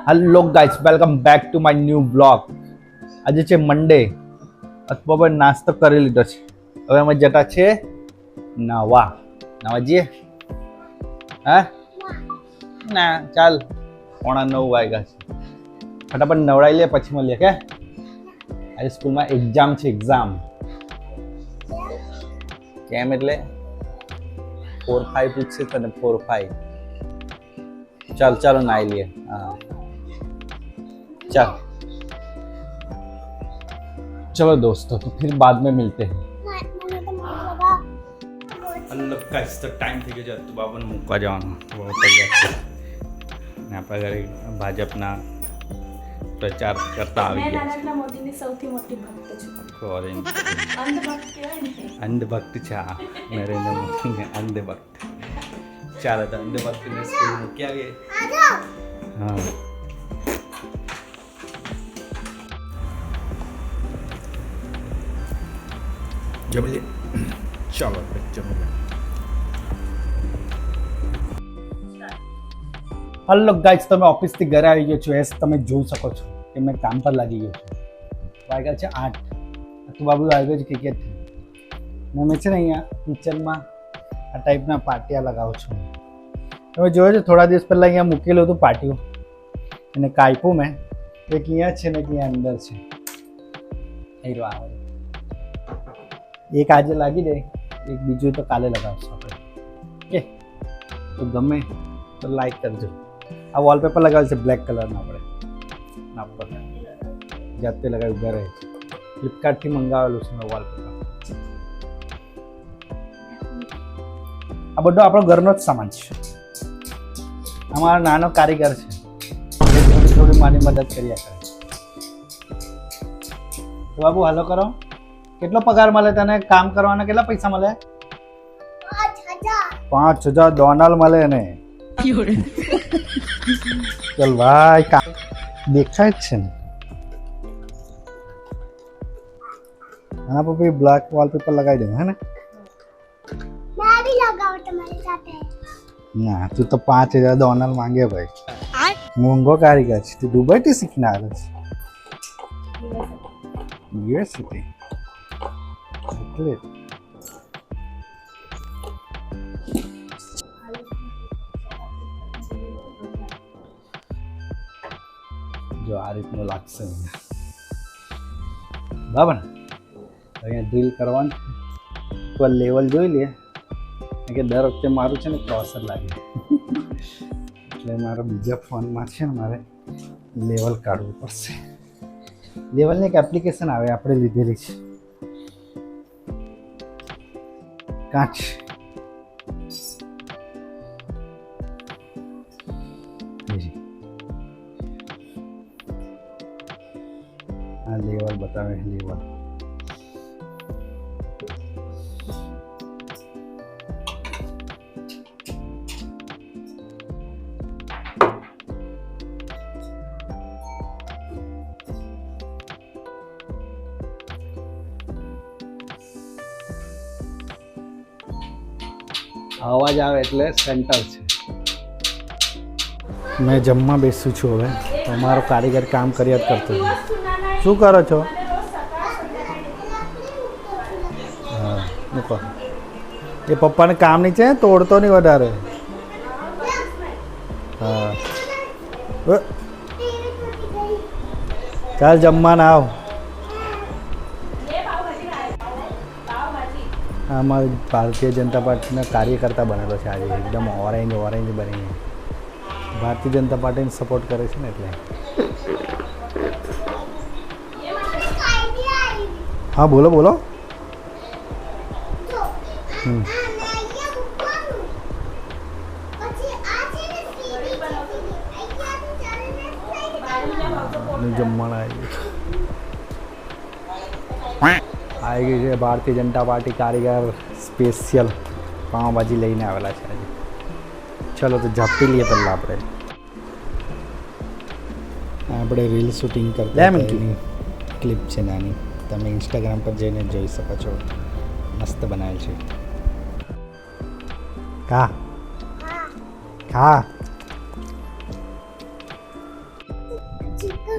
Hello guys, welcome back to my new blog. આજે છે મંડે. બપોર નાસ્તો કરી લીધો છે. હવે અમે જતા છે નાવા જઈએ. હા ના ચાલ, 8:45 વાગ્યા છે. ફટાફટ નવડાવી લે પછી મળીએ. કે આજે સ્કૂલમાં એક્ઝામ છે. એક્ઝામ કેમ એટલે 4-5 પૂછશે તને. 4-5 ચાલો નાઈ लिए. हाँ चल चलो दोस्तों, तो फिर बाद में मिलते हैं. અલગ ગાઈસ, તો ટાઈમ થઈ ગયો છે. તો બાબાને મૂકવા જવાનો બહુ તૈયાર છે. ને આપણા ઘરે ભાજપના પ્રચાર કરતા આવી ગયા છે. મોદીની સૌથી મોટી ભક્ત છું. અંધભક્ત છે આ નરેન્દ્ર મોદીને અંધભક્ત. ચાલો તો અંધભક્તને સ્કૂલ મૂકી આવીએ. હા જમલી. ચાલો જમલી. હલો ગાઈસ, તમે ઓફિસથી ઘરે આવી ગયો છો. એસ તમે જોઈ શકો છો કે મેં કામ પર લાગી ગયો છું. વાગ્યા છે 8. તો બાબુ આવી ગયો છે ક્રિકેટથી. મેં છે ને અહીંયા કિચનમાં આ ટાઈપના પાટિયા લગાવું છું. તમે જોયો છો થોડા દિવસ પહેલાં અહીંયા મૂકેલું હતું પાટિયું, અને કાપ્યું મેં. એક અહીંયા છે ને એક અહીંયા અંદર છે. એ આવે એક આજે લાગી દે, એક બીજું તો કાલે લગાવશું આપણે. ઓકે, તો ગમે તો લાઈક કરજો. આ વોલપેપર લગાવેલ છે બ્લેક કલરનો. આપણે ના પર જાતે લગાવી ઉભા રહે છે. ફ્લિપકાર્ટથી મંગાવેલું છે મેં વોલપેપર. આ બધો આપણો ઘરનો જ સામાન છે. અમારો નાનો કારીગર છે, થોડી મારી મદદ કર્યા કરે. તો બાબુ હાલો કરો. કેટલો પગાર મળે તને? કામ કરવાના કેટલા પૈસા મળે? 5,000 ડોનલ મળે ને. ચલ ભાઈ, કામ દેખાય જ છે ને. આના પર પછી બ્લેક વોલપેપર લગાવી દે. હે ને? ના, તું તો 5,000 ડોનલ માંગે ભાઈ. મોંઘો કારીગર છે. તું દુબઈથી શીખીને આવે છે? યુએસથી એટલે જો આ રીતનું લાગશે બરાબર ને. અહીંયા ડ્રીલ કરવાનું તો લેવલ જોઈ લે કે દર વખતે મારું છે ને ક્રોસર લાગે. એટલે મારો બીજા ફોનમાં છે ને મારે લેવલ કાઢવું પડશે. લેવલની એક એપ્લિકેશન આવે, આપણે લીધેલી છે. કાચ આ લેવલ બતાવે. લેવલ અવાજ આવે એટલે સેન્ટર છે. મેં જમવા બેસું છું હવે. તમારો કારીગર કામ કર્યા જ કરતો છે. શું કરો છો? હા મૂકો. એ પપ્પાને કામ નહીં છે, તોડતો નહીં વધારે. હા ચાલ જમવાના આવ. આમાં ભારતીય જનતા પાર્ટીના કાર્યકર્તા બનેલો છે આજે. એકદમ ઓરેન્જ બની. ભારતીય જનતા પાર્ટીને સપોર્ટ કરે છે ને એટલે. હા બોલો બોલો. જમવાના આવી ગઈ છે ભારતીય જનતા પાર્ટી કારીગર સ્પેશિયલ પાઉંભાજી લઈને આવેલા છે આજે. ચલો તો ઝાપટી લઈએ પહેલાં આપણે રીલ શૂટિંગ કરતા ક્લિપ છે નાની. તમે ઇન્સ્ટાગ્રામ પર જઈને જોઈ શકો છો. મસ્ત બનાવેલ છે. ખા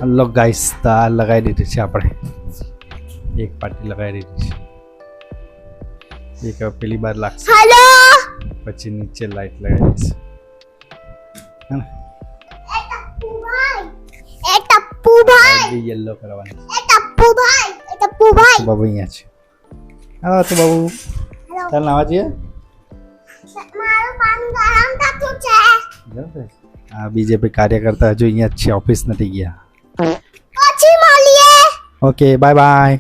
હલો ગાઈસ, તાર લગાવી દીધી છે આપણે. એક પાટી લગાવી દીધી છે. એક હવે પેલી બાર લાગશે, હેલો પછી નીચે લાઈટ લગાવી દઈશ. હે ને? એ ટપ્પુભાઈ યલો કરવાની. ટપ્પુભાઈ બાબુ અહીંયા છે. હા તો બાબુ ચાલ નાવા જઈએ. મારું પાણી ગરમ થતું છે. આ બીજેપી કાર્યકર્તા હજુ અહીંયા જ છે, ઓફિસ નથી ગયા. પછી મળીએ. Okay bye bye.